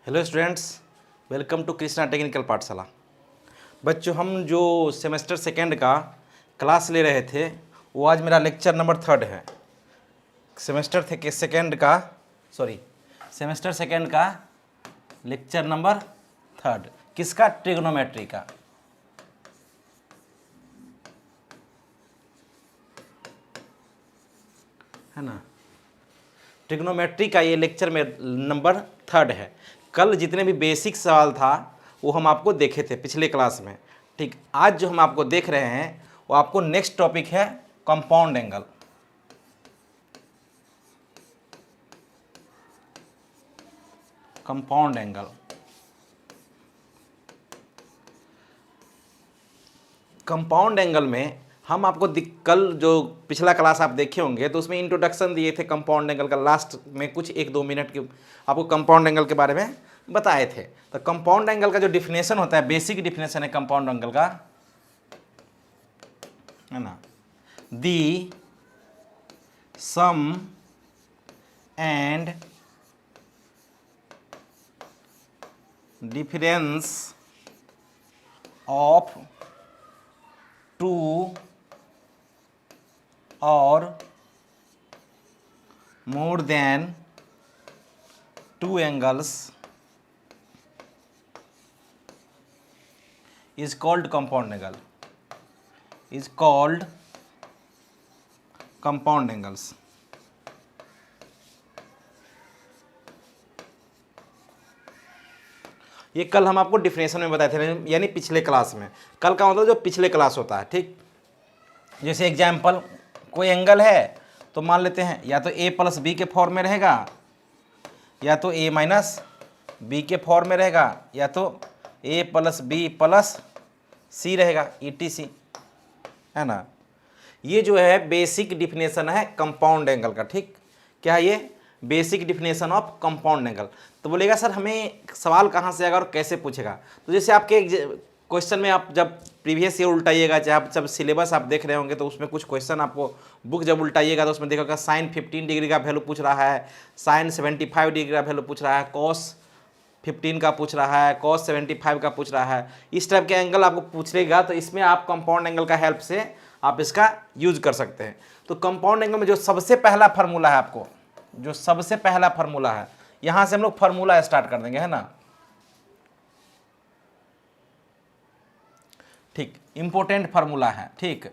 Hello students, welcome to Krishna technical पाठशाला। बच्चों, हम जो सेमेस्टर सेकेंड का क्लास ले रहे थे वो आज मेरा लेक्चर नंबर 3 है। सेमेस्टर सेकेंड का लेक्चर नंबर 3 किसका? ट्रिग्नोमेट्री का। है ना, ट्रिग्नोमेट्री का ये लेक्चर में नंबर 3 है। कल जितने भी बेसिक सवाल था वो हम आपको देखे थे पिछले क्लास में। ठीक, आज जो हम आपको देख रहे हैं वो आपको नेक्स्ट टॉपिक है compound angle. Compound angle, compound angle में हम आपको कल जो पिछला क्लास आप देखे होंगे तो उसमें इंट्रोडक्शन दिए थे कंपाउंड एंगल का। लास्ट में कुछ 1-2 मिनट के आपको कंपाउंड एंगल के बारे में बताए थे। तो कंपाउंड एंगल का जो डिफिनेशन होता है, बेसिक डिफिनेशन है कंपाउंड एंगल का, है ना, दी सम एंड डिफरेंस ऑफ टू और more than two angles is called compound angle, is called compound angles। ये कल हम आपको डिफिनेशन में बताए थे, यानी पिछले क्लास में। कल का मतलब जो पिछले क्लास होता है। ठीक, जैसे एग्जाम्पल, कोई एंगल है तो मान लेते हैं या तो a प्लस बी के फॉर्म में रहेगा, या तो a माइनस बी के फॉर्म में रहेगा, या तो a प्लस बी प्लस सी रहेगा, ETC, है ना। ये जो है बेसिक डिफिनेशन है कंपाउंड एंगल का। ठीक, क्या है ये? Basic definition of compound angle. तो बोलेगा सर हमें सवाल कहाँ से आएगा और कैसे पूछेगा? तो जैसे आपके क्वेश्चन में आप जब प्रीवियस ईयर उल्टाइएगा, चाहे आप जब सिलेबस आप देख रहे होंगे तो उसमें कुछ क्वेश्चन आपको बुक जब उल्टाइएगा तो उसमें देखोगे साइन 15 डिग्री का वैल्यू पूछ रहा है, साइन 75 डिग्री का वैल्यू पूछ रहा है, कॉस 15 का पूछ रहा है, कॉस 75 का पूछ रहा है। इस टाइप के एंगल आपको पूछेगा तो इसमें आप कंपाउंड एंगल का हेल्प से आप इसका यूज कर सकते हैं। तो कंपाउंड एंगल में जो सबसे पहला फार्मूला है, आपको जो सबसे पहला फार्मूला है, यहाँ से हम लोग फार्मूला स्टार्ट कर देंगे, है ना। ठीक, इंपॉर्टेंट फार्मूला है। ठीक,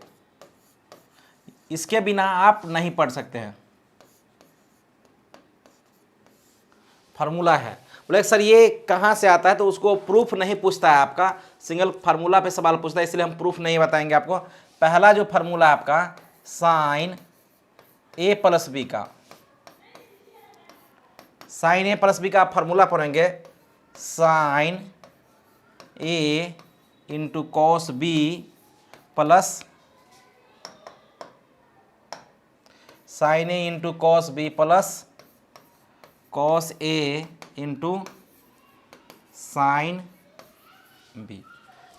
इसके बिना आप नहीं पढ़ सकते हैं। फार्मूला है, बोले सर ये कहाँ से आता है, तो उसको प्रूफ नहीं पूछता है आपका, सिंगल फार्मूला पे सवाल पूछता है, इसलिए हम प्रूफ नहीं बताएंगे आपको। पहला जो फार्मूला है आपका साइन a प्लस बी का, साइन a प्लस बी का आप फार्मूला पढ़ेंगे, sine a into cos B plus sine A into cos B plus cos A into sine B.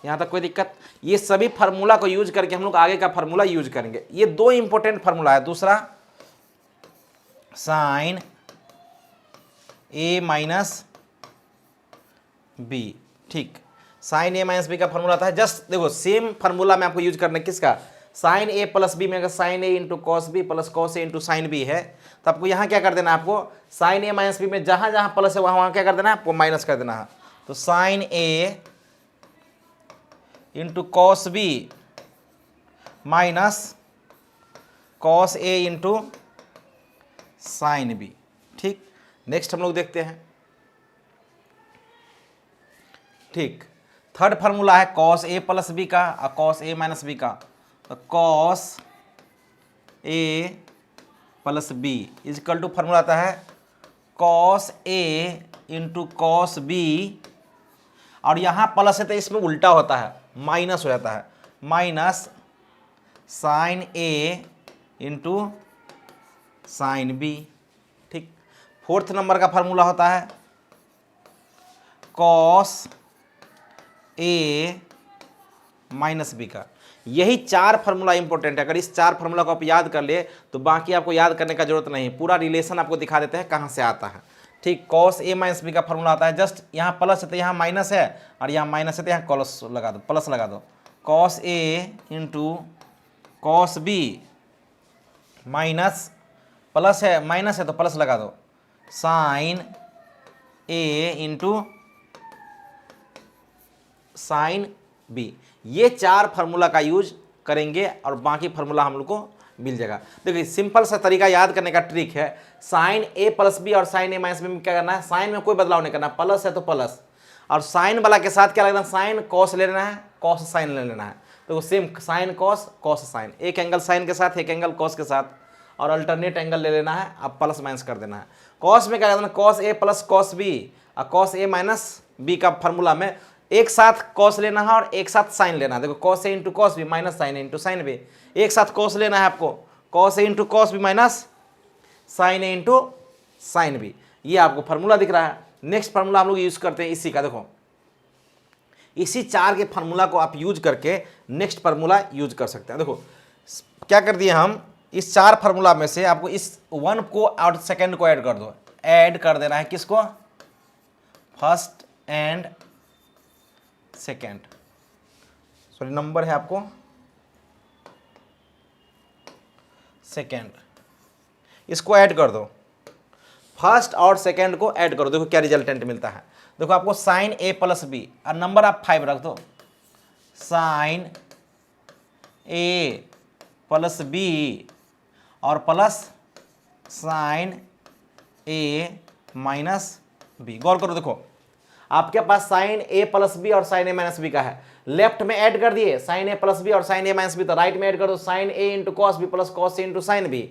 यहाँ तक कोई दिक्कत? ये सभी फार्मूला को यूज करके हम लोग आगे का फार्मूला यूज करेंगे। ये दो इंपॉर्टेंट फार्मूला है। दूसरा साइन ए माइनस बी। ठीक, साइन ए माइनस बी का फार्मूला था, जस्ट देखो सेम फार्मूला में आपको यूज करना है। किसका? साइन ए प्लस बी में अगर sine A into cos B plus cos A into sine B है तो आपको यहाँ क्या कर देना है, आपको साइन ए माइनस बी में जहाँ जहाँ प्लस है वहाँ वहाँ क्या कर देना है, आपको माइनस कर देना है। तो sine A into cos B minus cos A into sine B. ठीक, नेक्स्ट हम लोग देखते हैं। ठीक, थर्ड फार्मूला है कॉस ए प्लस बी का और कॉस ए माइनस बी का। तो cos A plus B equal to formula आता है cos A into cos B, और यहाँ प्लस है तो इसमें उल्टा होता है, माइनस हो जाता है, minus sine A into sine B. ठीक, फोर्थ नंबर का फार्मूला होता है कॉस ए माइनस बी का। यही 4 फार्मूला इंपॉर्टेंट है। अगर इस 4 फार्मूला को आप याद कर लिए तो बाकी आपको याद करने का जरूरत नहीं, पूरा रिलेशन आपको दिखा देते हैं कहाँ से आता है। ठीक। कॉस ए माइनस बी का फॉर्मूला आता है, जस्ट यहाँ प्लस है तो यहाँ माइनस है, और यहाँ माइनस है तो यहाँ कॉस लगा दो, प्लस लगा दो। Cos A into cos B minus plus है, माइनस है तो प्लस लगा दो, sine A into sine B. ये 4 फार्मूला का यूज करेंगे और बाकी फार्मूला हम लोग को मिल जाएगा। देखिए सिंपल सा तरीका याद करने का ट्रिक है, साइन ए प्लस बी और साइन ए माइनस बी में क्या करना है, साइन में कोई बदलाव नहीं करना, प्लस है तो प्लस, और साइन वाला के साथ क्या लगना, साइन कॉस ले लेना है, कॉस साइन ले लेना है। तो same sine cos cos sine, एक एंगल साइन के साथ एक एंगल कॉस के साथ, और अल्टरनेट एंगल ले लेना है, अब प्लस माइनस कर देना है। कॉस में क्या करना, cos A plus cos B और कॉस ए माइनस बी का फॉर्मूला में एक साथ कॉस लेना है और एक साथ साइन लेना है। देखो cos A into cos B minus sine A into sine B, एक साथ कॉस लेना है आपको, cos A into cos B minus sine A into sine B, ये आपको फार्मूला दिख रहा है। नेक्स्ट फार्मूला हम लोग यूज करते हैं इसी का, देखो इसी 4 के फार्मूला को आप यूज करके नेक्स्ट फार्मूला यूज कर सकते हैं। देखो क्या कर दिए हम, इस 4 फार्मूला में से आपको इस 1 को और सेकेंड को ऐड कर दो, ऐड कर देना है किसको, first and second, sorry number है आपको सेकेंड, इसको ऐड कर दो, फर्स्ट और सेकेंड को ऐड करो, देखो क्या रिजल्टेंट मिलता है। देखो आपको साइन ए प्लस बी और नंबर आप 5 रख दो, साइन ए प्लस बी और plus sine A minus B. गौर करो, देखो आपके पास साइन ए प्लस बी और साइन ए माइनस बी का है, लेफ्ट में ऐड कर दिए साइन ए प्लस बी और साइन ए माइनस बी, तो राइट में ऐड कर दो sine A into cos B plus cos A into sine B,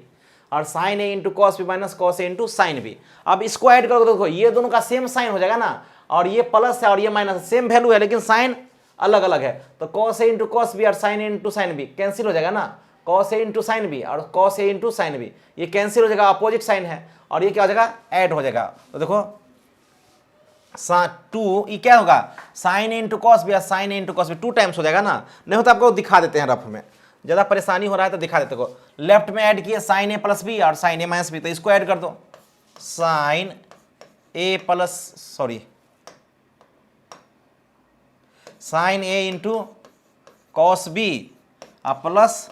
और sine A into cos B minus cos A into sine B. अब इसको add करोगे तो देखो ये दोनों का सेम साइन हो जाएगा ना, और ये प्लस है और ये माइनस, सेम वैल्यू है लेकिन साइन अलग अलग है, तो cos A into cos B और sine A into sine B cancel हो जाएगा ना, cos A into sine B और cos A into sine B ये कैंसिल हो जाएगा, अपोजिट साइन है, और ये क्या हो जाएगा, ऐड हो जाएगा। तो देखो 2 ये क्या होगा, sign A into cos B या sign A into cos B 2 times हो जाएगा ना, नहीं होता आपको दिखा देते हैं रफ में, ज़्यादा परेशानी हो रहा है तो दिखा देते को। लेफ्ट में ऐड किए साइन ए प्लस बी और साइन ए माइनस बी, तो इसको ऐड कर दो, sine A plus sorry sine A into cos B और plus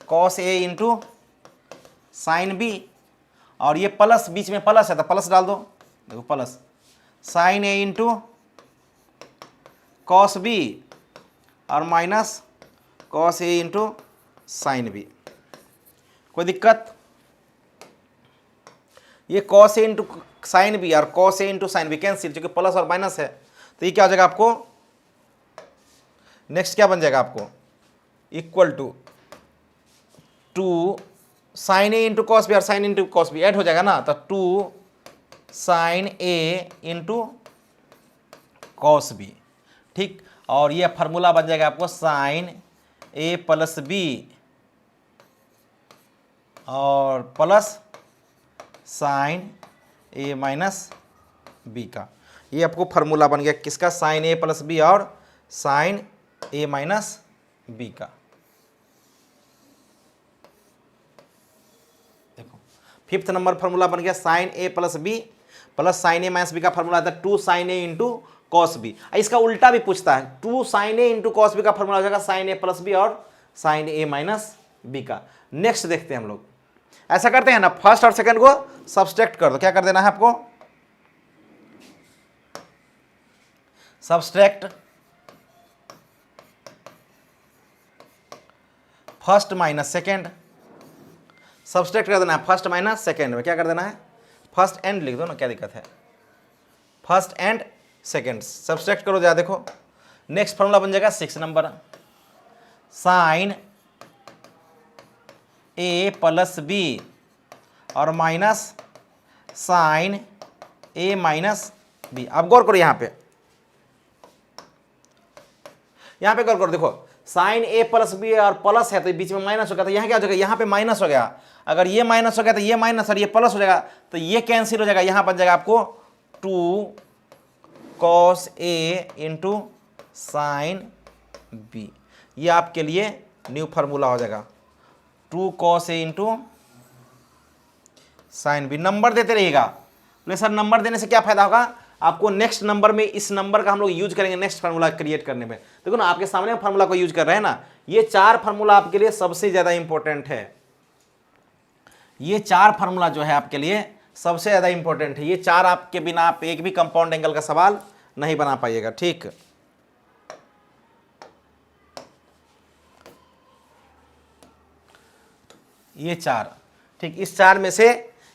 cos A into sine B, और ये प्लस बीच में प्लस है तो प्लस डाल दो, देखो plus sine A into cos B और minus cos A into sine B. कोई दिक्कत, ये cos A into sine B और cos A into sine B cancel, क्योंकि प्लस और माइनस है, तो ये क्या हो जाएगा आपको, नेक्स्ट क्या बन जाएगा आपको, equal to 2 sine A into cos B और sine into cos B add हो जाएगा ना, तो 2 sine A into cos B, ठीक। और ये फार्मूला बन जाएगा आपको साइन ए प्लस बी और plus sine A minus B का, ये आपको फार्मूला बन गया किसका, साइन ए प्लस बी और साइन ए माइनस बी का। देखो 5th नंबर फार्मूला बन गया sine A plus B plus sine A minus B का फार्मूला आता है 2 sine A into cos B. इसका उल्टा भी पूछता है, 2 sine A into cos B का फार्मूला हो जाएगा साइन ए प्लस बी और साइन ए माइनस बी का। नेक्स्ट देखते हैं हम लोग, ऐसा करते हैं ना, फर्स्ट और सेकंड को सब्सट्रैक्ट कर दो, क्या कर देना है आपको, subtract first minus second, subtract कर देना है फर्स्ट माइनस सेकेंड में, क्या कर देना है, फर्स्ट एंड लिख दो ना, क्या दिक्कत है, फर्स्ट एंड सेकेंड सब्सट्रैक्ट करो जरा, देखो नेक्स्ट फॉर्मूला बन जाएगा 6 number, sign A plus B और minus sine A minus B. अब गौर करो यहाँ पे गौर करो, देखो साइन ए प्लस बी और प्लस है तो बीच में माइनस हो गया, तो यहाँ क्या हो जाएगा, यहाँ पे माइनस हो गया, अगर ये माइनस हो गया तो ये माइनस और ये प्लस हो जाएगा, तो ये कैंसिल हो जाएगा, यहाँ बन जाएगा आपको 2 cos A into sine B. ये आपके लिए न्यू फार्मूला हो जाएगा, 2 cos A into sine B. Number देते रहिएगा, बोले सर नंबर देने से क्या फायदा होगा, आपको नेक्स्ट नंबर में इस नंबर का हम लोग यूज करेंगे नेक्स्ट फार्मूला क्रिएट करने में। देखो ना आपके सामने फार्मूला को यूज कर रहे हैं ना, ये 4 फार्मूला आपके लिए सबसे ज्यादा इंपॉर्टेंट है। ये 4 फार्मूला जो है आपके लिए सबसे ज्यादा इंपॉर्टेंट है। ये 4 आपके बिना आप एक भी कंपाउंड एंगल का सवाल नहीं बना पाइएगा। ठीक, ये 4, ठीक, इस 4 में से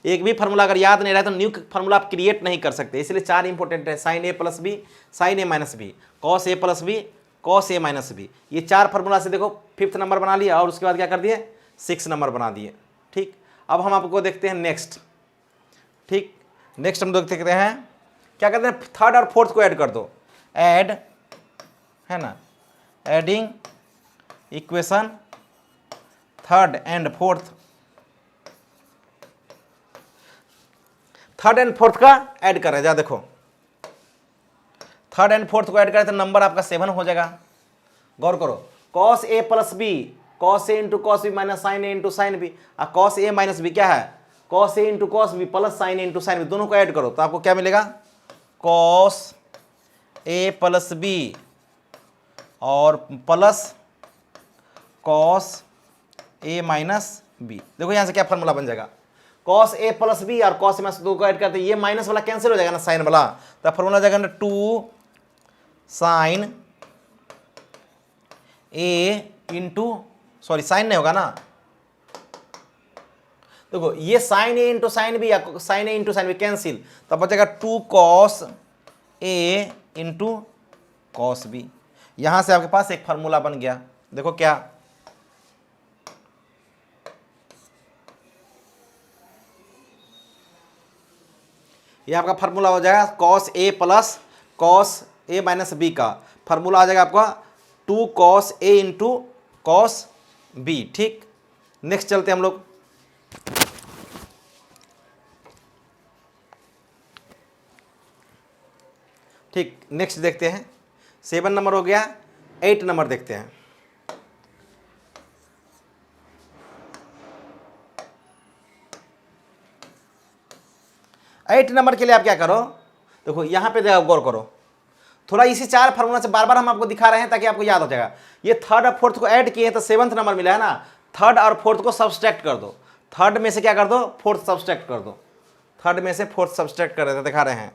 एक भी फार्मूला अगर याद नहीं रहा तो न्यू फार्मूला आप क्रिएट नहीं कर सकते, इसलिए 4 इंपॉर्टेंट है। Sine A plus B, sign A minus B, cos A plus B, cos A minus B. ये 4 फार्मूला से देखो 5th नंबर बना लिया और उसके बाद क्या कर दिए 6 नंबर बना दिए। ठीक, अब हम आपको देखते हैं नेक्स्ट। ठीक, नेक्स्ट हम देखते हैं क्या कहते हैं, 3rd और 4th को ऐड कर दो, ऐड है ना, adding equation 3rd and 4th, 3rd and 4th का ऐड कर रहे हैं। जा देखो 3rd एंड 4th को ऐड करें तो नंबर आपका 7 हो जाएगा। गौर करो, cos A plus B, cos A into cos B minus sine A into sine B, और कॉस ए माइनस बी क्या है, cos A into cos B plus sine A into sine B, दोनों को ऐड करो तो आपको क्या मिलेगा, कॉस ए प्लस बी और plus cos A minus B. देखो यहां से क्या फॉर्मूला बन जाएगा, कॉस ए प्लस बी और कॉस ए माइनस 2 को ऐड करते ये माइनस वाला कैंसिल हो जाएगा ना, साइन वाला, तो फॉर्मूला जाएगा ना 2 sine A into, sorry sine नहीं होगा ना, देखो ये sign A into sine B या sign A into sine B cancel, तब बचेगा 2 cos A into cos B. यहां से आपके पास एक फार्मूला बन गया। देखो क्या, ये आपका फार्मूला हो जाएगा cos A plus cos A minus B का फार्मूला आ जाएगा आपका 2 cos A into cos B. ठीक, नेक्स्ट चलते हैं हम लोग। ठीक, नेक्स्ट देखते हैं, 7 नंबर हो गया, 8 नंबर देखते हैं। एट नंबर के लिए आप क्या करो, देखो यहां पे गौर करो, थोड़ा इसी 4 फार्मूला से बार बार हम आपको दिखा रहे हैं ताकि आपको याद हो जाएगा। ये 3rd और 4th को ऐड किए तो 7th नंबर मिला है ना, 3rd और 4th को सब्सट्रैक्ट कर दो, 3rd में से क्या कर दो 4th सब्सट्रैक्ट कर दो, 3rd में से 4th सब्सट्रैक्ट कर देते, दिखा रहे हैं।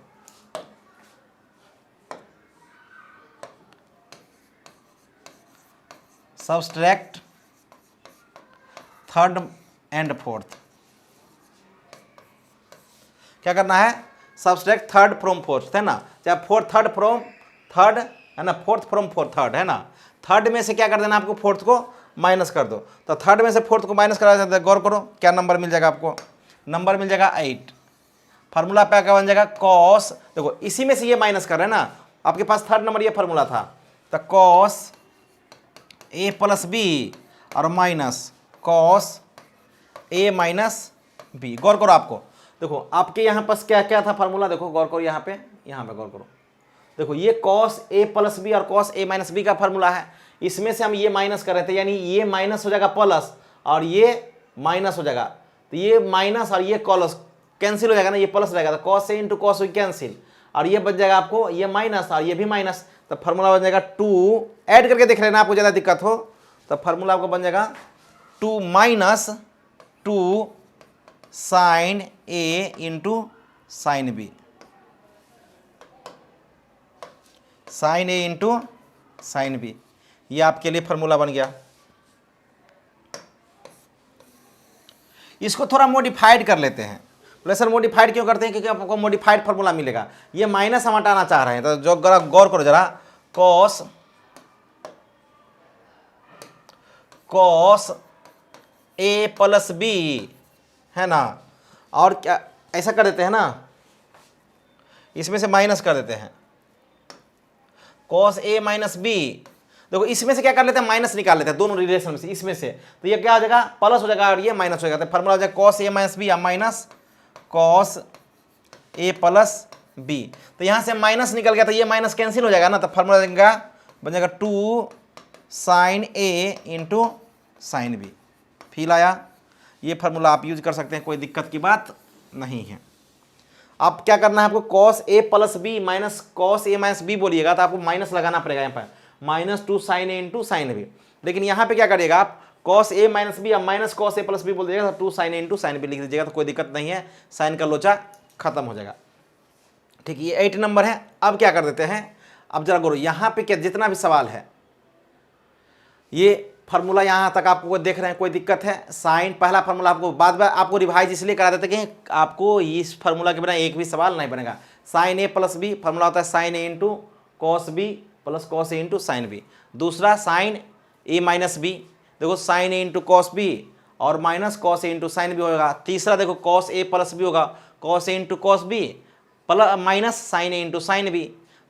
सब्सट्रैक्ट 3rd एंड 4th, क्या करना है, सब्सट्रैक्ट 3rd फ्रॉम 4th है ना, चाहे 3rd फ्रॉम 3rd है ना, 4th फ्रॉम 3rd है ना, 3rd में से क्या कर देना आपको 4th को माइनस कर दो, तो 3rd में से 4th को माइनस करा जाता है। गौर करो क्या नंबर मिल जाएगा आपको, नंबर मिल जाएगा 8। फार्मूला पे क्या बन जाएगा, कॉस, देखो इसी में से ये माइनस कर रहे हैं ना, आपके पास 3rd नंबर ये फार्मूला था, तो कॉस ए प्लस बी और minus cos A minus B. गौर करो आपको, देखो आपके यहाँ पास क्या क्या था फार्मूला, देखो गौर करो यहाँ पे गौर करो, देखो ये कॉस ए प्लस बी और कॉस ए माइनस बी का फार्मूला है, इसमें से हम ये माइनस कर रहे थे, यानी ये माइनस हो जाएगा प्लस और ये माइनस हो जाएगा, तो ये माइनस और ये कॉस कैंसिल हो जाएगा ना, ये प्लस हो जाएगा, तो cos A into cos cancel, और ये बच जाएगा आपको ये माइनस और ये भी माइनस, तो फार्मूला बन जाएगा 2, ऐड करके देख लेना आपको ज़्यादा दिक्कत हो तो फार्मूला आपको बन जाएगा 2 minus 2 sine A into sine B, sign A into sine B, ये आपके लिए फार्मूला बन गया। इसको थोड़ा मॉडिफाइड कर लेते हैं। बोले सर मॉडिफाइड क्यों करते हैं, क्योंकि आपको मॉडिफाइड फार्मूला मिलेगा। ये माइनस हम हटाना चाह रहे हैं, तो जो गौर करो जरा, कॉस ए प्लस बी है ना, और क्या ऐसा कर देते हैं ना, इसमें से माइनस कर देते हैं कॉस ए माइनस बी। देखो इसमें से क्या कर लेते हैं, माइनस निकाल लेते हैं दोनों रिलेशन में से, इसमें से तो ये क्या हो जाएगा प्लस हो जाएगा और ये माइनस हो जाएगा, तो फार्मूला हो जाएगा कॉस ए माइनस बी या minus cos A plus B. तो यहाँ से माइनस निकल गया तो ये माइनस कैंसिल हो जाएगा ना, तो फार्मूला बन जाएगा 2 sine A into sine B. Feel आया, ये फार्मूला आप यूज कर सकते हैं, कोई दिक्कत की बात नहीं है। अब क्या करना है आपको, cos A plus B minus cos A minus B बोलिएगा तो आपको माइनस लगाना पड़ेगा यहाँ पर, -2 sin a into sine B. लेकिन यहाँ पे क्या करिएगा आप, कॉस ए माइनस बी, अब minus cos A plus B बोल दीजिएगा तो 2 sin a into sine B लिख दीजिएगा तो कोई दिक्कत नहीं है, साइन का लोचा खत्म हो जाएगा। ठीक, ये 8 नंबर है। अब क्या कर देते हैं, अब जरा गुरु यहाँ पे क्या जितना भी सवाल है ये फार्मूला यहाँ तक आपको देख रहे हैं, कोई दिक्कत है। साइन पहला फार्मूला आपको बाद में आपको रिवाइज इसलिए करा देते कि आपको इस फार्मूला के बिना एक भी सवाल नहीं बनेगा। Sine A plus B formula होता है sine A into cos B plus cos A into sine B. दूसरा साइन ए माइनस बी, देखो sine A into cos B और minus cos A into sine B होगा। तीसरा देखो cos A plus B होगा, cos A into cos B plus minus sine A into sine B.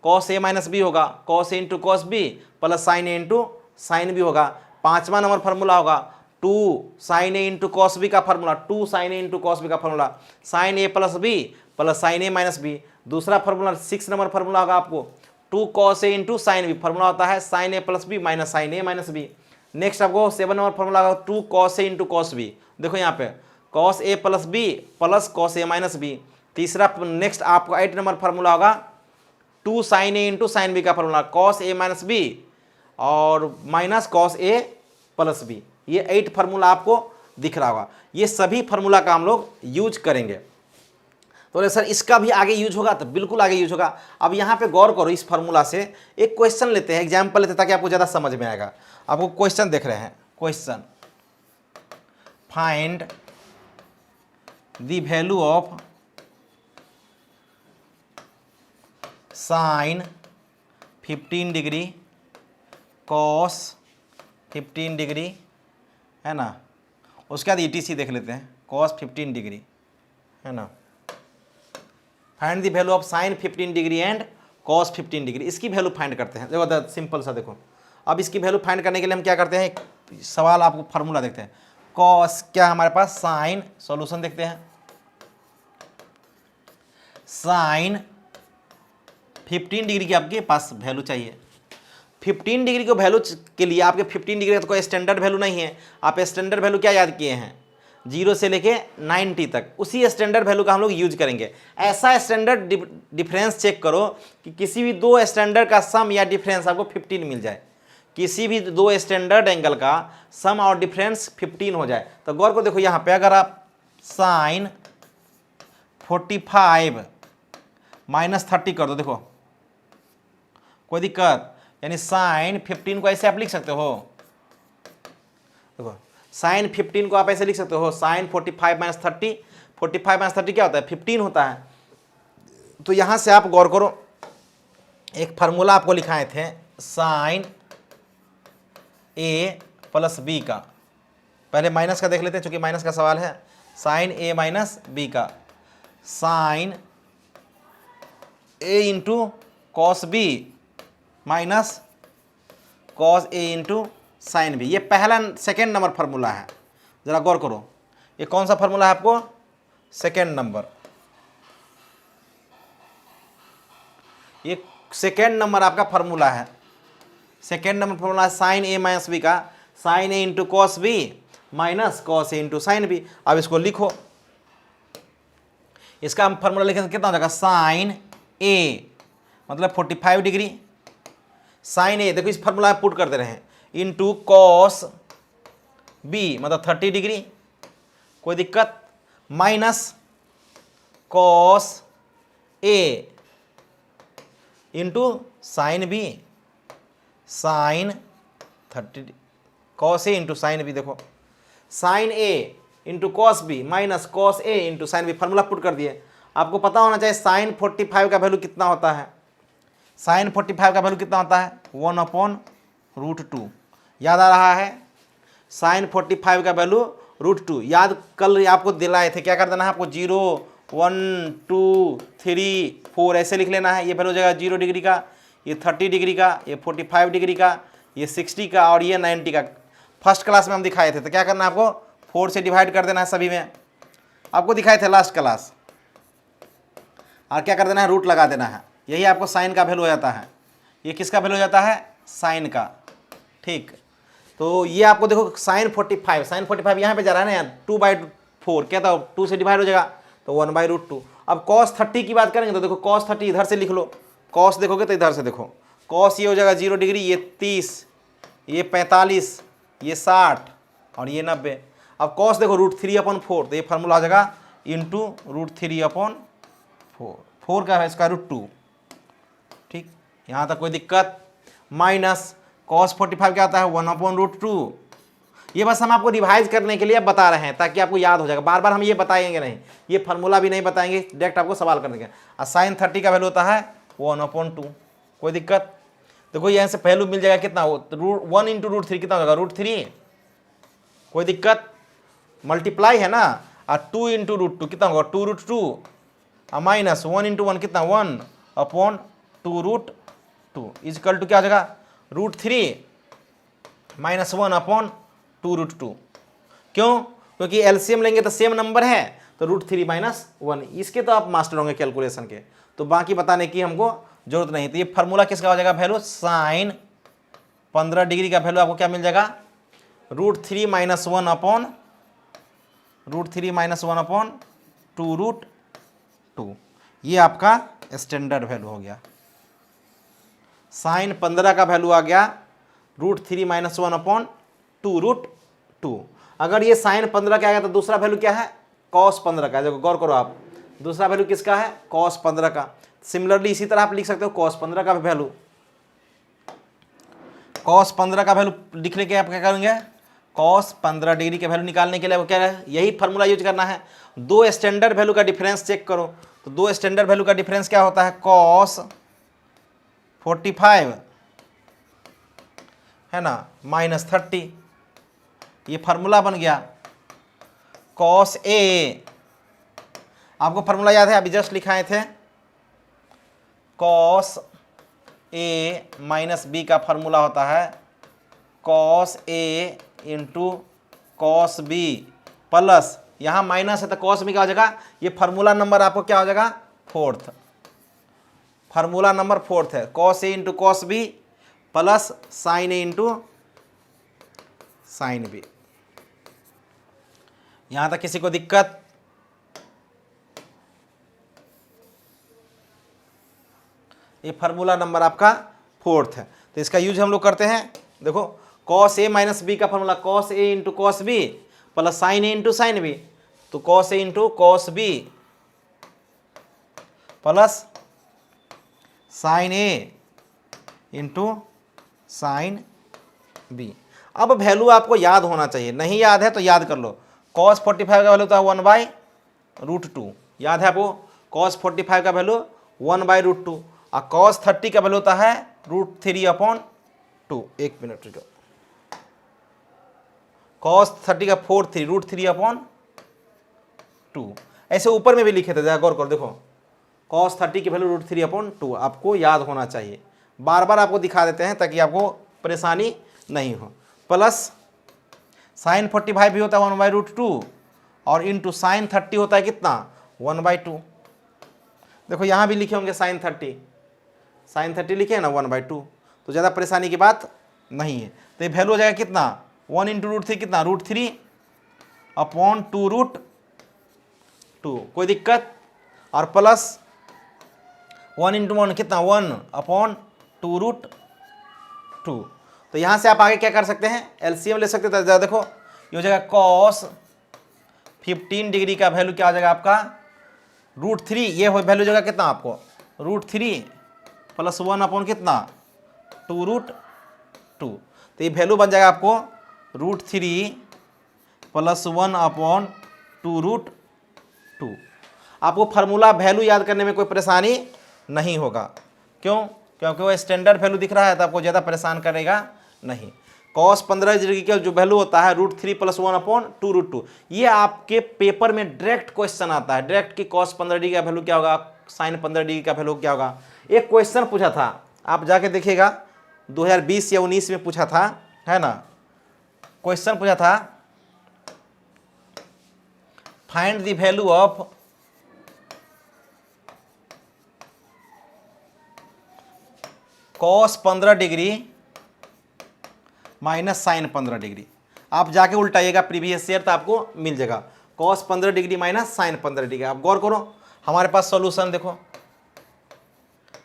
Cos A minus B होगा, cos A into cos B plus sine A into sine B होगा। पांचवा number formula होगा 2 sine A into cos B का formula, 2 sine A into cos B का formula, sign A plus B plus sine A minus B. दूसरा formula 6 number formula होगा आपको 2 cos A into sine B, formula होता है sine A plus B minus sine A minus B. Next आपको 7 number formula होगा 2 cos A into cos B, देखो यहाँ पे cos A plus B plus cos A minus B. तीसरा next आपको 8 number formula होगा 2 sine A into sine B का formula, cos A minus B और minus cos A plus B. ये 8 formula आपको दिख रहा होगा, ये सभी फार्मूला का हम लोग यूज करेंगे। तो सर इसका भी आगे यूज होगा, तो बिल्कुल आगे यूज होगा। अब यहाँ पे गौर करो, इस फार्मूला से एक क्वेश्चन लेते हैं, एग्जाम्पल लेते हैं ताकि आपको ज़्यादा समझ में आएगा। आपको क्वेश्चन देख रहे हैं, question find the value of sine 15 degree cos 15 degree है ना, उसके बाद ETC देख लेते हैं, कॉस 15 डिग्री है ना। Find the value of sine 15 degree and cos 15 degree, इसकी वैल्यू फाइंड करते हैं। देखो सिंपल सा, देखो अब इसकी वैल्यू फाइंड करने के लिए हम क्या करते हैं, सवाल आपको फार्मूला देखते हैं। कॉस क्या हमारे पास, साइन, सॉल्यूशन देखते हैं, साइन 15 डिग्री की आपके पास वैल्यू चाहिए। 15 डिग्री को वैल्यू के लिए आपके 15 डिग्री का तो कोई स्टैंडर्ड वैल्यू नहीं है। आप स्टैंडर्ड वैल्यू क्या याद किए हैं, 0 से लेके 90 तक, उसी स्टैंडर्ड वैल्यू का हम लोग यूज करेंगे। ऐसा स्टैंडर्ड डिफरेंस चेक करो कि किसी भी दो स्टैंडर्ड का सम या डिफरेंस आपको 15 मिल जाए, किसी भी दो स्टैंडर्ड एंगल का सम और डिफरेंस 15 हो जाए। तो गौर को देखो यहाँ पे, अगर आप साइन 45 माइनस 30 कर दो, देखो कोई दिक्कत, यानी साइन 15 को ऐसे आप लिख सकते हो, देखो साइन 15 को आप ऐसे लिख सकते हो, साइन 45 माइनस 30, 45 माइनस 30 क्या होता है, 15 होता है। तो यहाँ से आप गौर करो, एक फार्मूला आपको लिखाए थे साइन ए प्लस बी का, पहले माइनस का देख लेते हैं चूंकि माइनस का सवाल है। साइन ए माइनस बी का, sine A into cos B minus cos A into sine B, ये पहला सेकेंड नंबर फार्मूला है। ज़रा गौर करो, ये कौन सा फार्मूला है आपको, सेकेंड नंबर, ये सेकेंड नंबर आपका फार्मूला है। सेकेंड नंबर फार्मूला है साइन ए माइनस बी का, sine A into cos B minus cos A into sine B. अब इसको लिखो, इसका हम फार्मूला लिखेंगे कितना हो जाएगा, साइन ए मतलब 45 डिग्री, साइन ए देखो इस फार्मूला में पुट कर दे रहे हैं, इंटू कॉस बी मतलब 30 डिग्री, कोई दिक्कत, minus cos A into sine B, sine 30 cos A into sine B. देखो sine A into cos B minus cos A into sine B, formula put कर दिए। आपको पता होना चाहिए साइन 45 का वैल्यू कितना होता है, साइन 45 का वैल्यू कितना होता है, 1/√2। याद आ रहा है, साइन 45 का वैल्यू √2, याद कल आपको दिलाए थे, क्या कर देना है आपको, 0 1 2 3 4 ऐसे लिख लेना है। ये वैल्यू हो जाएगा 0 डिग्री का, ये 30 डिग्री का, ये 45 डिग्री का, ये 60 का और ये 90 का। फर्स्ट क्लास में हम दिखाए थे, तो क्या करना है आपको, 4 से डिवाइड कर देना है सभी में, आपको दिखाए थे लास्ट क्लास, और क्या कर देना है, रूट लगा देना है। यही आपको साइन का वैल्यू हो जाता है। ये किसका वैल्यू हो जाता है, साइन का। ठीक, तो ये आपको देखो साइन 45 यहाँ पे जा रहा है ना यार, 2/4 क्या था, 2 से डिवाइड हो जाएगा तो 1/√2। अब cos 30 की बात करेंगे तो देखो cos 30 इधर से लिख लो, cos देखोगे तो इधर से देखो, cos ये हो जाएगा 0 डिग्री, ये 30, ये 45, ये 60 और ये 90। अब cos देखो √3/4, तो ये फार्मूला आ जाएगा इंटू √3/4, 4 का है इसका √2। ठीक, यहाँ तक कोई दिक्कत? माइनस cos 45 क्या आता है 1/√2। ये बस हम आपको रिवाइज करने के लिए अब बता रहे हैं ताकि आपको याद हो जाएगा, बार बार हम ये बताएंगे नहीं, ये फार्मूला भी नहीं बताएंगे, डायरेक्ट आपको सवाल करने के। और साइन 30 का वैल्यू होता है 1/2। कोई दिक्कत? देखो यहाँ से वैल्यू मिल जाएगा कितना, 1 इंटू √3 कितना हो जाएगा √3। कोई दिक्कत? मल्टीप्लाई है ना, और 2 इंटू √2 कितना होगा 2√2, और माइनस 1 इंटू 1 कितना 1/2√2 इजकल टू क्या हो जाएगा √3 माइनस 1/2√2। क्यों? क्योंकि एलसीएम लेंगे तो सेम नंबर है, तो √3 माइनस 1। इसके तो आप मास्टर होंगे कैलकुलेशन के, तो बाकी बताने की हमको जरूरत नहीं। तो ये फार्मूला किसका हो जाएगा वैल्यू, साइन 15 डिग्री का वैल्यू आपको क्या मिल जाएगा √3 माइनस 1/2√2। ये आपका स्टैंडर्ड वैल्यू हो गया। साइन 15 का वैल्यू आ गया √3 माइनस 1/2√2। अगर ये साइन 15 का आ गया तो दूसरा वैल्यू क्या है cos 15 का। देखो गौर करो आप, दूसरा वैल्यू किसका है cos 15 का। सिमिलरली इसी तरह आप लिख सकते हो cos 15 का वैल्यू, cos 15 का वैल्यू लिखने के आप क्या करेंगे, cos 15 डिग्री के वैल्यू निकालने के लिए आपको क्या है, यही फार्मूला यूज करना है। दो स्टैंडर्ड वैल्यू का डिफरेंस चेक करो, तो दो स्टैंडर्ड वैल्यू का डिफरेंस क्या होता है cos 45 है ना माइनस 30, ये फार्मूला बन गया। cos A, आपको फार्मूला याद है, अभी जस्ट लिखाए थे, cos A माइनस B का फार्मूला होता है cos A into cos B plus, यहाँ माइनस है तो cos B का हो जाएगा, ये फार्मूला नंबर आपको क्या हो जाएगा फोर्थ, फार्मूला नंबर फोर्थ है cos A into cos B plus sign A into sign B। यहां तक किसी को दिक्कत? ये फार्मूला नंबर आपका फोर्थ है, तो इसका यूज हम लोग करते हैं। देखो cos A माइनस B का formula cos A into cos B plus sign A into sign B, तो cos A into cos B plus sign A into sign B। अब वैल्यू आपको याद होना चाहिए, नहीं याद है तो याद कर लो। cos 45 का वैल्यू होता है 1/√2, याद है आपको, cos 45 का वैल्यू 1/√2, और cos 30 का वैल्यू होता है √3/2। एक मिनट रुको, cos 30 का 4/3 √3/2, ऐसे ऊपर में भी लिखे थे, गौर करो। देखो cos 30 की वैल्यू √3/2 आपको याद होना चाहिए, बार बार आपको दिखा देते हैं ताकि आपको परेशानी नहीं हो। प्लस साइन 45 भी होता है 1/√2, और इंटू साइन 30 होता है कितना 1/2। देखो यहाँ भी लिखे होंगे साइन 30 लिखे हैं ना 1/2, तो ज़्यादा परेशानी की बात नहीं है। तो ये वैल्यू हो जाएगा कितना 1 इंटू √3 कितना √3/2। कोई दिक्कत? और प्लस 1 इंटू 1 कितना 1/2√2। तो यहाँ से आप आगे क्या कर सकते हैं, एलसीएम ले सकते हैं। देखो ये हो जाएगा cos 15 डिग्री का वैल्यू क्या हो जाएगा आपका √3, ये वैल्यू जाएगा कितना आपको √3 प्लस 1 कितना 2√2। तो ये वैल्यू बन जाएगा आपको √3 प्लस 1/2√2। आपको फार्मूला वैल्यू याद करने में कोई परेशानी नहीं होगा। क्यों? क्योंकि वो स्टैंडर्ड वैल्यू दिख रहा है, तो आपको ज़्यादा परेशान करेगा नहीं। cos 15 डिग्री का जो वैल्यू होता है √3 प्लस 1/2√2, ये आपके पेपर में डायरेक्ट क्वेश्चन आता है, डायरेक्ट कि cos 15 डिग्री का वैल्यू क्या होगा, साइन 15 डिग्री का वैल्यू क्या होगा। एक क्वेश्चन पूछा था, आप जाके देखिएगा 2020 या 19 में पूछा था, है ना, क्वेश्चन पूछा था find the value of cos 15 degree minus sine 15 degree. आप जाके उल्टाइएगा प्रीवियस ईयर तो आपको मिल जाएगा cos 15 degree minus sine 15 degree. आप गौर करो, हमारे पास सॉल्यूशन देखो,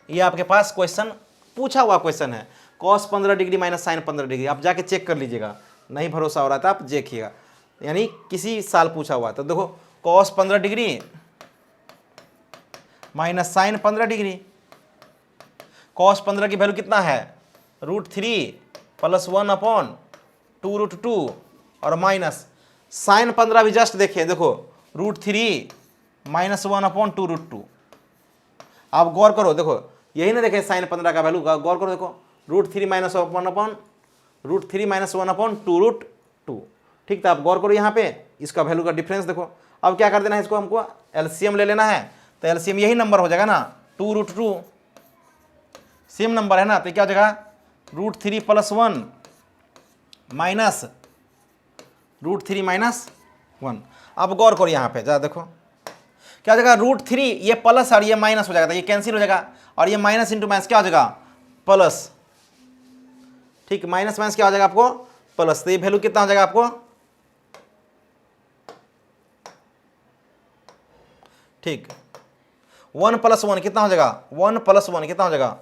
ये आपके पास क्वेश्चन पूछा हुआ क्वेश्चन है, cos 15 degree minus sine 15 degree. आप जाके चेक कर लीजिएगा, नहीं भरोसा हो रहा था आप देखिएगा, यानी किसी साल पूछा हुआ। तो देखो cos 15 degree minus sine 15 degree, cos 15 की वैल्यू कितना है √3 + 1/2√2 और माइनस साइन 15 भी जस्ट देखिए, देखो √3 - 1/2√2। आप गौर करो, देखो यही ना देखें साइन 15 का वैल्यू, गौर करो देखो √3 - 1/2√2। ठीक था, आप गौर करो यहाँ पे इसका वैल्यू का डिफरेंस देखो। अब क्या कर देना है, इसको हमको एलसीएम ले लेना है, तो एलसीएम यही नंबर हो जाएगा ना 2√2, सेम नंबर है ना, तो क्या हो जाएगा √3 + 1 माइनस √3 - 1। अब गौर करो यहाँ पे जरा देखो क्या हो जाएगा, √3 ये प्लस और ये माइनस हो जाएगा, तो ये कैंसिल हो जाएगा, और ये माइनस इंटू माइनस क्या हो जाएगा प्लस। ठीक, माइनस माइनस क्या हो जाएगा आपको प्लस, तो ये वैल्यू कितना हो जाएगा आपको, ठीक 1 + 1 कितना हो जाएगा, 1 + 1 कितना हो जाएगा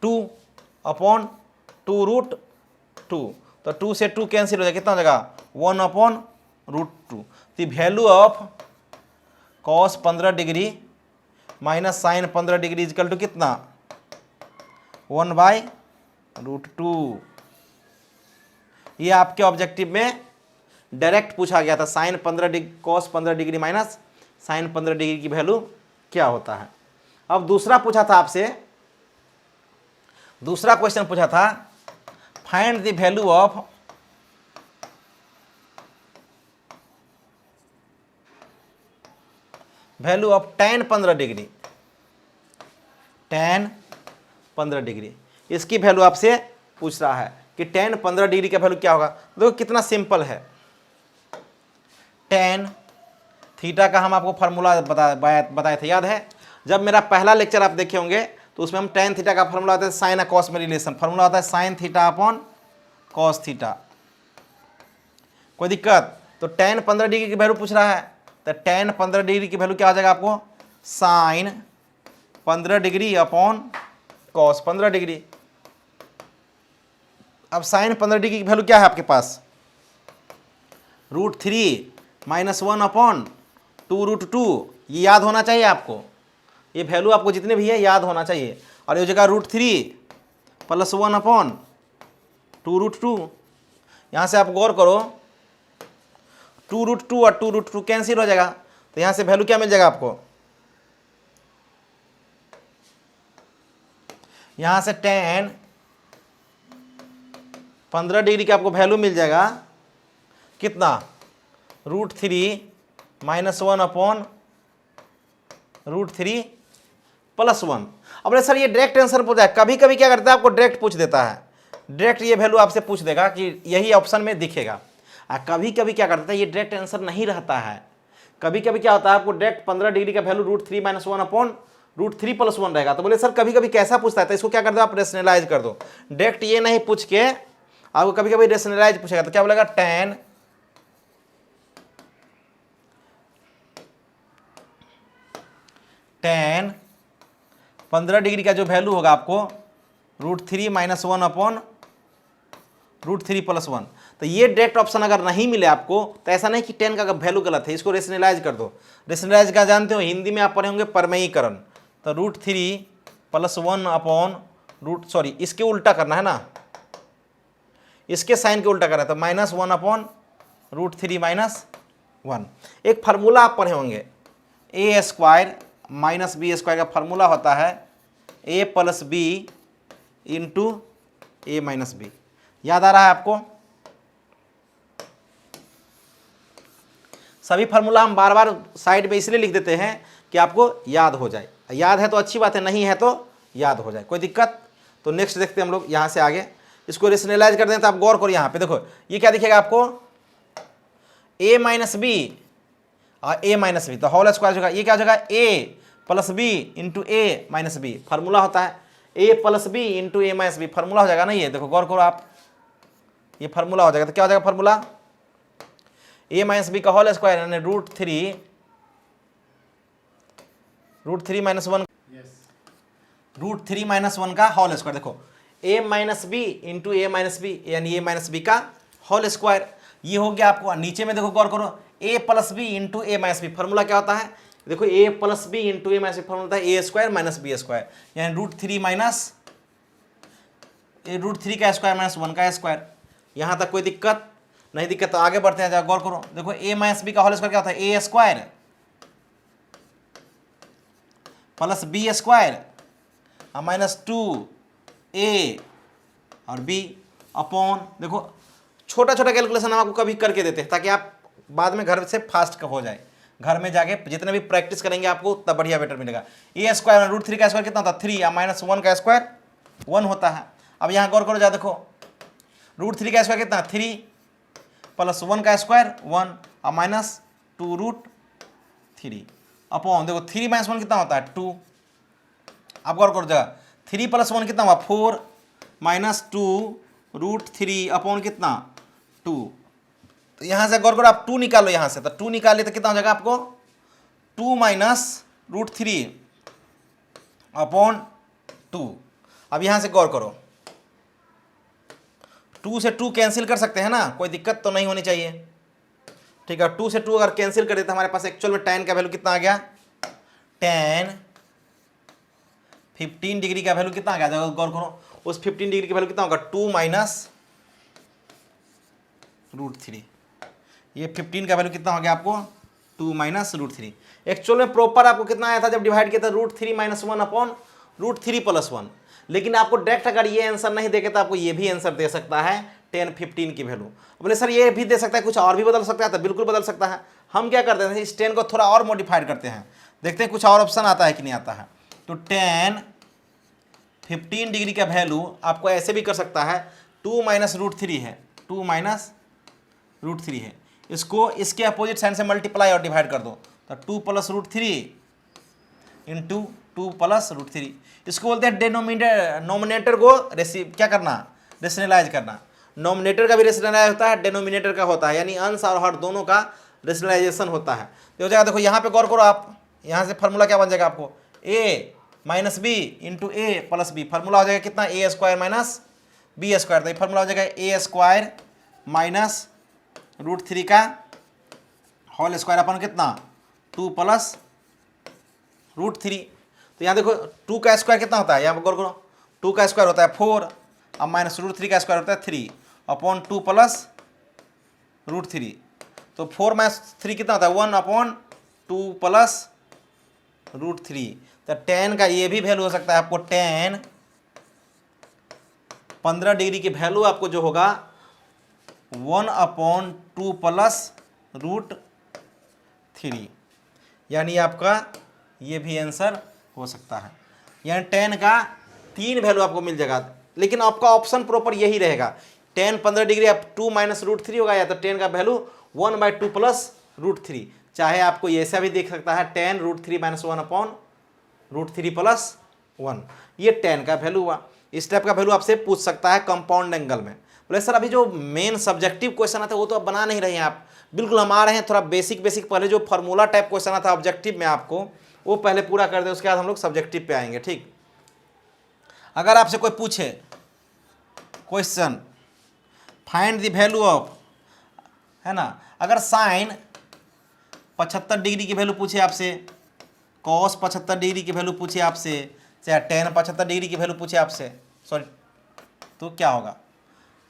2/2√2। तो 2 से 2 कैंसिल हो जाएगा, कितना हो जाएगा 1/√2। तो value of cos 15 degree minus sine 15 degree is equal to कितना 1/√2। ये आपके ऑब्जेक्टिव में डायरेक्ट पूछा गया था, sine 15 degree cos 15 degree minus sine 15 degree की वैल्यू क्या होता है। अब दूसरा पूछा था आपसे, दूसरा क्वेश्चन पूछा था find the value of tan 15 degree, tan 15 degree, इसकी वैल्यू आपसे पूछ रहा है कि tan 15 डिग्री का वैल्यू क्या होगा। देखो कितना सिंपल है, tan थीटा का हम आपको फार्मूला बताए थे, याद है जब मेरा पहला लेक्चर आप देखे होंगे तो उसमें हम tan थीटा का फार्मूला होता है साइन और कॉस में रिलेशन, फार्मूला होता है sine theta upon cos theta. कोई दिक्कत, तो tan 15 डिग्री की वैल्यू पूछ रहा है, तो tan 15 डिग्री की वैल्यू क्या हो जाएगा आपको sine 15 degree upon cos 15 degree. अब साइन 15 डिग्री की वैल्यू क्या है आपके पास √3 - 1/2√2। ये याद होना चाहिए आपको, ये वैल्यू आपको जितने भी है याद होना चाहिए। और ये जगह √3 + 1/2√2। यहाँ से आप गौर करो 2√2 और 2√2 कैंसिल हो जाएगा, तो यहाँ से वैल्यू क्या मिल जाएगा आपको, यहाँ से tan 15 डिग्री का आपको वैल्यू मिल जाएगा कितना √3 - 1/√3 + 1। अब सर ये डायरेक्ट आंसर पूछा है, कभी कभी क्या करता है आपको डायरेक्ट पूछ देता है, डायरेक्ट ये वैल्यू आपसे पूछ देगा कि यही ऑप्शन में दिखेगा। कभी कभी क्या करता है ये डायरेक्ट आंसर नहीं रहता है, कभी कभी क्या होता है आपको डायरेक्ट 15 डिग्री का वैल्यू √3 - 1/√3 + 1 रहेगा। तो बोले सर कभी कभी कैसा पूछता है, तो इसको क्या कर दो आप रेशनलाइज कर दो, डायरेक्ट ये नहीं पूछ के आपको कभी कभी रेशनलाइज पूछेगा, तो क्या बोलेगा tan 15 डिग्री का जो वैल्यू होगा आपको √3 - 1/√3 + 1। तो ये डायरेक्ट ऑप्शन अगर नहीं मिले आपको तो ऐसा नहीं कि tan का वैल्यू गलत है, इसको रेशनलाइज कर दो। रेशनलाइज का जानते हो हिंदी में आप पढ़े होंगे परमेयीकरण, तो √3 + 1 सॉरी इसके उल्टा करना है ना, इसके साइन के उल्टा करना है, तो -1/√3 - 1। एक फार्मूला आप पढ़े होंगे a² - b² का फार्मूला होता है a + b × a - b। याद आ रहा है आपको, सभी फार्मूला हम बार बार साइड में इसलिए लिख देते हैं कि आपको याद हो जाए, याद है तो अच्छी बात है, नहीं है तो याद हो जाए, कोई दिक्कत। तो नेक्स्ट देखते हैं हम लोग यहाँ से आगे, इसको रेशनलाइज कर दें। तो आप गौर करो यहाँ पे देखो ये क्या दिखेगा आपको a - b और a - b, तो होल स्क्वायर होगा, ये क्या हो जाएगा a + b × a - b, formula होता है a + b × a - b, formula हो जाएगा ना, ये देखो गौर करो आप, ये फार्मूला हो जाएगा। तो क्या हो जाएगा फार्मूला a - b का होल स्क्वायर यानी √3 √3 - 1, √3 - 1 का होल स्क्वायर। देखो a - b into a - b यानी a - b का होल स्क्वायर, ये हो गया आपको। नीचे में देखो गौर करो, a + b into a - b, formula क्या होता है? देखो a + b into a - b formula होता है a² - b², यानी √3 का स्क्वायर माइनस 1 का स्क्वायर। यहाँ तक कोई दिक्कत नहीं? दिक्कत तो आगे बढ़ते हैं, जरा गौर करो। देखो a - b का होल स्क्वायर क्या होता है? a² + b² -2a और b अपॉन, देखो छोटा छोटा कैलकुलेशन हम आपको कभी करके देते हैं ताकि आप बाद में घर से फास्ट हो जाए। घर में जाके जितने भी प्रैक्टिस करेंगे आपको उतना बढ़िया बेटर मिलेगा। a² √3 का स्क्वायर कितना होता है? 3 -1 का स्क्वायर 1 होता है। अब यहाँ गौर करो, जा देखो √3 का स्क्वायर कितना? 3 + 1 का स्क्वायर 1 और -2√3 अपॉन, देखो 3 - 1 कितना होता है? 2। अब गौर करो, जगह 3 + 1 कितना हुआ? 4 -2√3 अपॉन कितना? 2। तो यहाँ से गौर करो, आप 2 निकालो यहाँ से, तो 2 निकाले तो कितना हो जाएगा आपको? 2 - √3 अपॉन 2। अब यहाँ से गौर करो, 2 से 2 कैंसिल कर सकते हैं ना, कोई दिक्कत तो नहीं होनी चाहिए। ठीक है, 2 से 2 अगर कैंसिल करें तो हमारे पास एक्चुअल में tan का वैल्यू कितना आ गया? tan 15 डिग्री का वैल्यू कितना आ गया? गौर करो, उस 15 डिग्री की वैल्यू कितना होगा? 2 - √3। ये 15 का वैल्यू कितना हो गया आपको? 2 - √3। एक्चुअल में प्रॉपर आपको कितना आया था जब डिवाइड किया था? √3 - 1 अपॉन √3 + 1। लेकिन आपको डायरेक्ट अगर ये आंसर नहीं देगा तो आपको ये भी आंसर दे सकता है tan 15 की वैल्यू। बोले सर ये भी दे सकता है, कुछ और भी बदल सकता है, तो बिल्कुल बदल सकता है। हम क्या करते हैं, इस tan को थोड़ा और मॉडिफाइड करते हैं, देखते हैं कुछ और ऑप्शन आता है कि नहीं आता है। तो tan 15 डिग्री का वैल्यू आपको ऐसे भी कर सकता है, 2 - √3 है, 2 - √3 है, इसको इसके अपोजिट साइन से मल्टीप्लाई और डिवाइड कर दो, तो 2 + √3 इंटू 2 + √3। इसको बोलते हैं नोमिनेटर को क्या करना? रेशनलाइज करना। नोमिनेटर का भी रेशनलाइज होता है, डिनोमिनेटर का होता है, यानी अंश और हर दोनों का रेशनलाइजेशन होता है। तो हो जाएगा, देखो यहाँ पे गौर करो आप, यहाँ से फार्मूला क्या बन जाएगा आपको? a - b into a + b, formula हो जाएगा कितना? a² - b²। तो ये फार्मूला हो जाएगा a² - √3 का होल स्क्वायर अपन कितना? 2 + √3। तो यहाँ देखो 2 का स्क्वायर कितना होता है? यहाँ पर गौर करो, 2 का स्क्वायर होता है 4 और -√3 का स्क्वायर होता है 3 अपॉन 2 + √3। तो 4 - 3 कितना होता है? 1 अपॉन 2 + √3। तो tan का ये भी वैल्यू हो सकता है आपको, tan 15 डिग्री की वैल्यू आपको जो होगा 1 अपॉन 2 + √3, यानी आपका ये भी आंसर हो सकता है। यानी tan का 3 वैल्यू आपको मिल जाएगा, लेकिन आपका ऑप्शन प्रॉपर यही रहेगा, tan 15 डिग्री आप 2 - √3 होगा, या तो tan का वैल्यू 1/2 + √3। चाहे आपको ऐसा भी देख सकता है, tan √3 - 1 अपॉन √3 + 1, ये tan का वैल्यू हुआ। इस टाइप का वैल्यू आपसे पूछ सकता है कंपाउंड एंगल में। बोले सर अभी जो मेन सब्जेक्टिव क्वेश्चन आता है वो तो आप बना नहीं रहे हैं आप। बिल्कुल हम आ रहे हैं थोड़ा बेसिक पहले जो फार्मूला टाइप क्वेश्चन आता है ऑब्जेक्टिव में आपको, वो पहले पूरा कर दे, उसके बाद हम लोग सब्जेक्टिव पे आएंगे। ठीक, अगर आपसे कोई पूछे question find the value of, है ना, अगर साइन 75 डिग्री की वैल्यू पूछे आपसे, कॉस 75 डिग्री की वैल्यू पूछे आपसे, चाहे tan 75 डिग्री की वैल्यू पूछे आपसे, सॉरी, तो क्या होगा?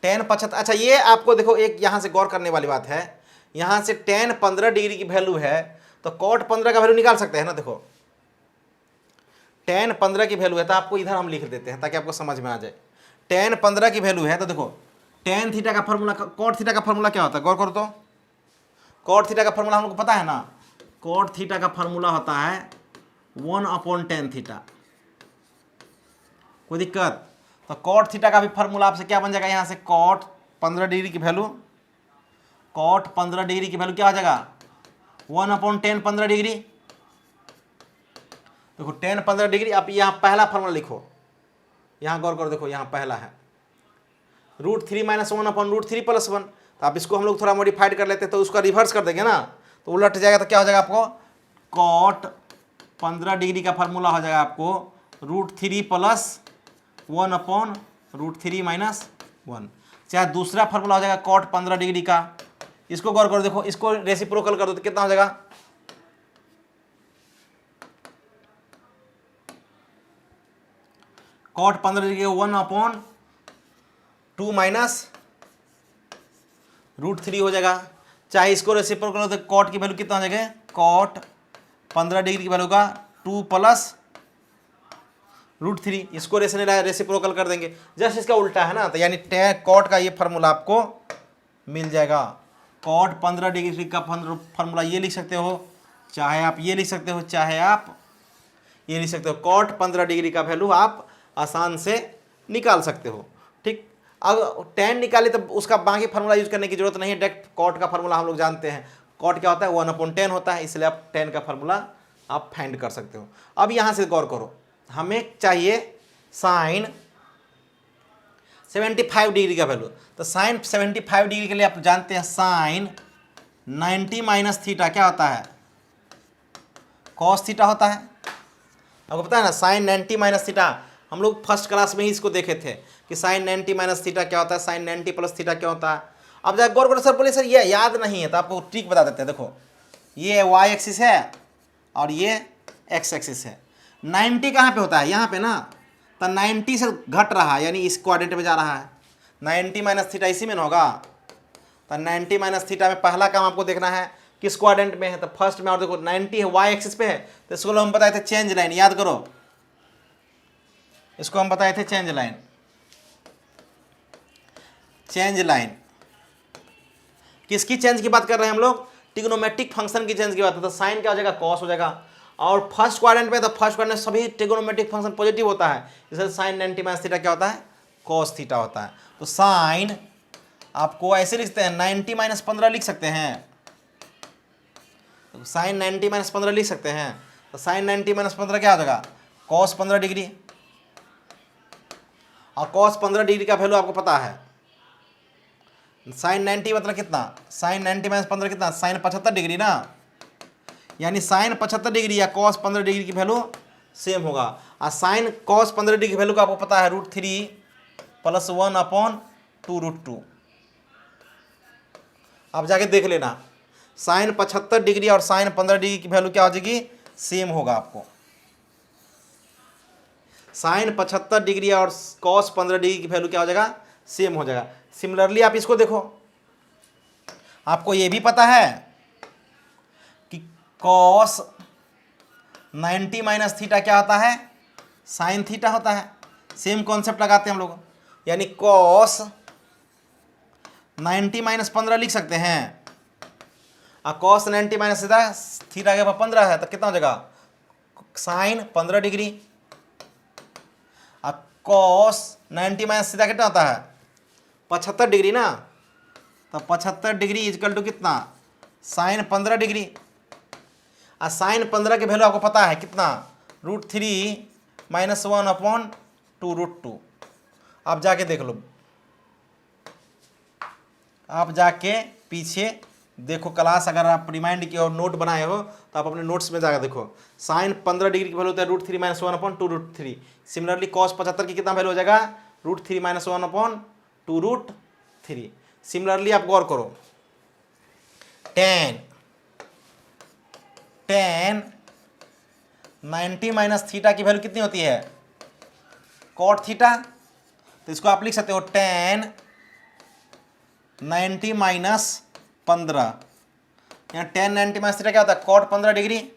tan 75, अच्छा ये आपको देखो एक यहाँ से गौर करने वाली बात है, यहाँ से tan 15 डिग्री की वैल्यू है तो cot 15 का वैल्यू निकाल सकते हैं ना। देखो tan 15 की वैल्यू है तो आपको इधर हम लिख देते हैं ताकि आपको समझ में आ जाए। tan 15 की वैल्यू है तो देखो tan थीटा का फार्मूला, cot थीटा का फार्मूला क्या होता है? गौर करो तो, cot थीटा का फार्मूला हम लोग को पता है ना, cot थीटा का फार्मूला होता है 1/tan थीटा। कोई दिक्कत? तो cot थीटा का भी फार्मूला आपसे क्या बन जाएगा? यहाँ से cot 15 डिग्री की वैल्यू, cot 15 डिग्री की वैल्यू क्या हो जाएगा? 1/tan 15 degree. देखो tan 15 डिग्री, आप यहाँ पहला फार्मूला लिखो, यहाँ गौर करो, देखो यहाँ पहला है √3 - 1/√3 + 1। तो आप इसको हम लोग थोड़ा मॉडिफाइड कर लेते हैं, तो उसका रिवर्स कर देंगे ना, तो उलट जाएगा, तो क्या हो जाएगा आपको? cot 15 डिग्री का फार्मूला हो जाएगा आपको √3 प्लस 1/√3 माइनस 1। चाहे दूसरा फार्मूला हो जाएगा कॉट 15 डिग्री का, इसको गौर करो, देखो इसको रेसिप्रोकल कर दो तो कितना हो जाएगा, कॉट 15 डिग्री 1/2 माइनस √3 हो जाएगा। चाहे इसको रेसिप्रोकल करो तो कॉट की वैल्यू कितना हो जाएगा, कॉट 15 डिग्री की वैल्यू का 2 प्लस √3, इसको रेसिप्रोकल कर देंगे, जस्ट इसका उल्टा है ना, तो यानी कॉट का ये फार्मूला आपको मिल जाएगा। कॉट 15 डिग्री का फार्मूला ये लिख सकते हो, चाहे आप ये लिख सकते हो, चाहे आप ये लिख सकते हो। कॉट 15 डिग्री का वैल्यू आप आसान से निकाल सकते हो। ठीक, अब tan निकाले तो उसका बाकी फार्मूला यूज करने की जरूरत नहीं है, डायरेक्ट कॉट का फार्मूला हम लोग जानते हैं। कॉट क्या होता है, 1/10 होता है, इसलिए आप tan का फार्मूला आप फाइंड कर सकते हो। अब यहाँ से गौर करो, हमें चाहिए साइन 75 डिग्री का वैल्यू, तो साइन 75 डिग्री के लिए आप जानते हैं साइन 90 माइनस थीटा क्या होता है, कॉस थीटा होता है। आपको पता है ना साइन 90 माइनस थीटा, हम लोग फर्स्ट क्लास में ही इसको देखे थे कि साइन 90 माइनस थीटा क्या होता है, साइन 90 प्लस थीटा क्या होता है। अब जब गौर करो सर, बोले सर ये याद नहीं है, तो आपको ट्रिक बता देते हैं। देखो ये वाई एक्सिस है और ये एक्स एक्सिस है, 90 कहाँ पे होता है, यहाँ पे ना, तो 90 से घट रहा है यानी इस क्वाड्रेंट में जा रहा है, 90 माइनस थीटा इसी में ना होगा। तो 90 माइनस थीटा में पहला काम आपको देखना है किस क्वाड्रेंट में है, तो फर्स्ट में। और देखो 90 है वाई एक्सिस पे है, तो इसको हम बताए थे चेंज लाइन, याद करो, इसको हम बताए थे चेंज लाइन। चेंज लाइन किसकी चेंज की बात कर रहे हैं हम लोग, ट्रिग्नोमेट्रिक फंक्शन की चेंज की बात है। तो साइन क्या हो जाएगा, कॉस हो जाएगा। और फर्स्ट क्वाड्रेंट पे, तो फर्स्ट क्वाड्रेंट में सभी ट्रिग्नोमेट्रिक फंक्शन पॉजिटिव होता है, इसलिए साइन 90 माइनस थीटा क्या होता है, कॉस थीटा होता है। तो साइन आपको ऐसे लिखते हैं 90 माइनस 15 लिख सकते हैं, तो साइन 90 माइनस 15 लिख सकते हैं। तो साइन 90 माइनस 15 क्या हो जाएगा, कॉस 15 डिग्री। और कॉस 15 डिग्री का वैल्यू आपको पता है, साइन 90 मतलब कितना, साइन 90 माइनस 15 कितना, साइन 75 डिग्री ना, यानी साइन 75 डिग्री या कॉस 15 डिग्री की वैल्यू सेम होगा। और साइन कॉस 15 डिग्री की वैल्यू का आपको पता है √3 प्लस 1/2√2। आप जाके देख लेना, साइन 75 डिग्री और साइन 15 डिग्री की वैल्यू क्या हो जाएगी, सेम होगा। आपको साइन 75 डिग्री और कॉस 15 डिग्री की वैल्यू क्या हो जाएगा, सेम हो जाएगा। सिमिलरली आप इसको देखो, आपको ये भी पता है कि कॉस 90 माइनस थीटा क्या होता है, साइन थीटा होता है। सेम कॉन्सेप्ट लगाते हैं हम लोग, यानी कॉस 90 माइनस 15 लिख सकते हैं, और कॉस 90 माइनस थीटा के 15 है, तो कितना हो जाएगा, साइन 15 डिग्री। और कॉस 90 माइनस थीटा कितना होता है, 75 डिग्री ना, तो 75 डिग्री इजकल टू कितना, साइन 15 डिग्री। और साइन 15 के वैल्यू आपको पता है कितना, √3 माइनस 1/2√2। आप जाके देख लो, आप जाके पीछे देखो क्लास, अगर आप रिमाइंड किए और नोट बनाए हो तो आप अपने नोट्स में जाकर देखो। साइन 15 डिग्री की वैल्यू होता है √3 माइनस 1/2√3। सिमिलरली कॉस 75 की कितना वैल्यू हो जाएगा, √3 माइनस 1/2√3। सिमिलरली आप गौर करो, tan 90 माइनस थीटा की वैल्यू कितनी होती है, कॉट थीटा। तो इसको आप लिख सकते हो tan 90 माइनस 15, यहाँ tan 90 माइनस थीटा क्या होता है, कॉट 15 डिग्री।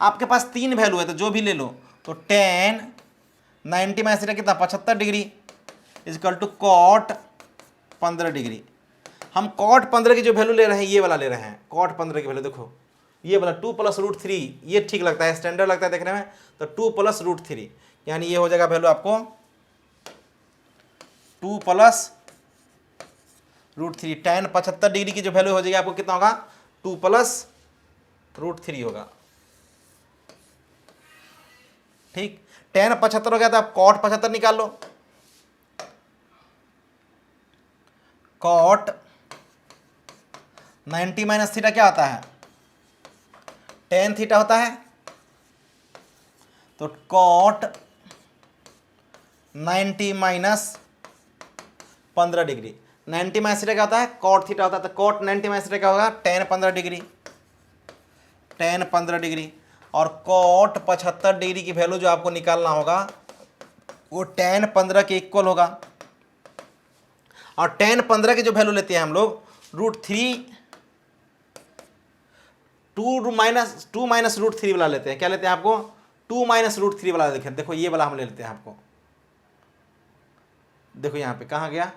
आपके पास 3 वैल्यू है तो जो भी ले लो, तो tan 90 माइनस थीटा कितना, 75 degree is equal to cot 15 degree. हम कॉट 15 की जो वैल्यू ले रहे हैं ये वाला ले रहे हैं, कॉट 15 की वैल्यू देखो, ये वाला 2 प्लस √3, ये ठीक लगता है, स्टैंडर्ड लगता है देखने में, तो 2 प्लस √3, यानी ये हो जाएगा वैल्यू आपको 2 प्लस √3। tan 75 डिग्री की जो वैल्यू हो जाएगी आपको कितना होगा, 2 प्लस √3 होगा। ठीक, tan 75 हो गया तो आप cot 75 निकाल लो। cot 90 माइनस थीटा क्या होता है, tan थीटा होता है। तो cot 90 minus 15 degree, 90 minus theta क्या होता है, कॉट थीटा होता है, तो कॉट 90 माइनस थीटा क्या होगा, tan 15 डिग्री, tan 15 डिग्री। और कॉट 75 डिग्री की वैल्यू जो आपको निकालना होगा वो tan 15 के इक्वल होगा। और tan 15 की जो वैल्यू लेते हैं हम लोग √3 2 माइनस √3 वाला लेते हैं। क्या लेते हैं आपको, 2 माइनस √3 वाला। देखें, देखो ये वाला हम ले लेते हैं आपको, देखो यहाँ पे कहाँ गया,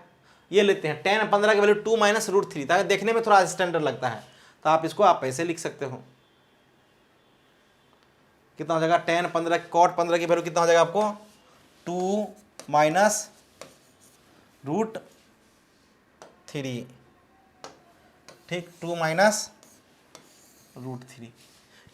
ये लेते हैं tan 15 की वैल्यू 2 माइनस √3, ताकि देखने में थोड़ा स्टैंडर्ड लगता है, तो आप इसको आप ऐसे लिख सकते हो। कितना हो जाएगा, tan 15 cot 15 की वैल्यू कितना हो जाएगा आपको, 2 माइनस √3, ठीक, 2 माइनस √3।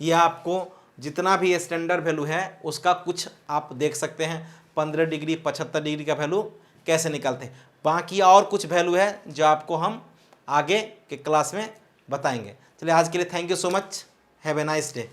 ये आपको जितना भी स्टैंडर्ड वैल्यू है उसका कुछ आप देख सकते हैं, 15 डिग्री 75 डिग्री का वैल्यू कैसे निकालते हैं। बाकी और कुछ वैल्यू है जो आपको हम आगे के क्लास में बताएंगे। चलिए आज के लिए thank you so much, have a nice day.